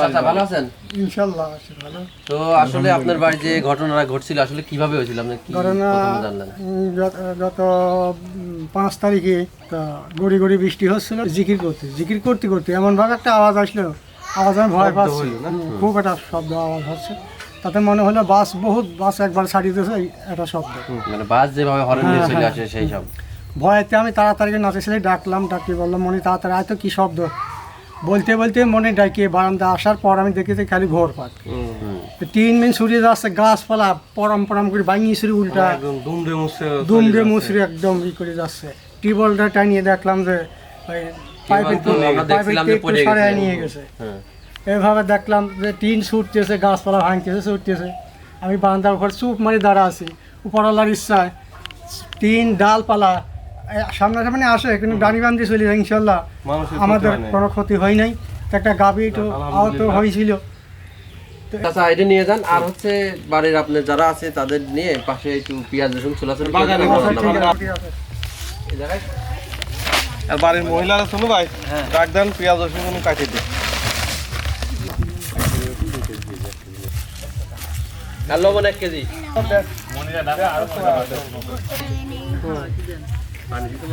চাচা ভালো আছেন? ইনশাআল্লাহ আছি ভালো। তো আসলে আপনার বাড়ি যে ঘটনাটা ঘটছিল আসলে কিভাবে হয়েছিল, আপনি কি ঘটনা প্রথমে জানলেন? গত 5 তারিখে তা গড়ি গড়ি বৃষ্টি হচ্ছিল, জিকির করতে করতে এমনভাবে একটা আওয়াজ আসলো, আওয়াজ আমি ভয় পাচ্ছি, খুব একটা শব্দ আওয়াজ হচ্ছে। তাতে মনে হলো বাস একবার ছাড়িয়ে দিয়েছে একটা শব্দ, মানে বাস যেভাবে হরেন দিয়ে চলে আসে সেই সব। ভয়েতে আমি তাড়াতাড়ি নাচে ছেলে ডাকি বললাম মনে তাড়াতাড়ি আয় তো কী শব্দ, বলতে বলতে মনে ডাকিয়ে বারান্দা আসার পর আমি দেখেছি খালি ঘোর পাক, 3 মিনিট ছুটে যাচ্ছে, গাছপালা পরম করে ভাঙিয়ে ছুরি উল্টা দুমড়ে মুছড়ে একদম ই করে যাচ্ছে। টিউবওয়েলটা টানিয়ে দেখলাম যে ওই পাইপের একটু সরাই নিয়ে গেছে। এভাবে দেখলাম যে টিন ছুটতেছে, গাছপালা ছুটতেছে। আমি বারান্দার উপর চুপ মারি দাঁড়া আছি, উপরওয়ালার ইচ্ছায় টিন ডালপালা সামনাসামনি আসে, কিন্তু ডানি বান্ধি চলে যায়। ইনশাল্লাহ আমাদের কোনো ক্ষতি হয় নাই। একটা গাভী একটু আহত হয়েছিল। আচ্ছা, এটা নিয়ে যান। আর হচ্ছে বাড়ির আপনার যারা আছে তাদের নিয়ে পাশে একটু পেঁয়াজ রসুন ছোলাছুলি আর বাড়ির মহিলারা শুনো ভাই, ডাক দেন পেঁয়াজ রসুন কাটিয়ে দিন। আর লবণ 1 কেজি। পানি দিতে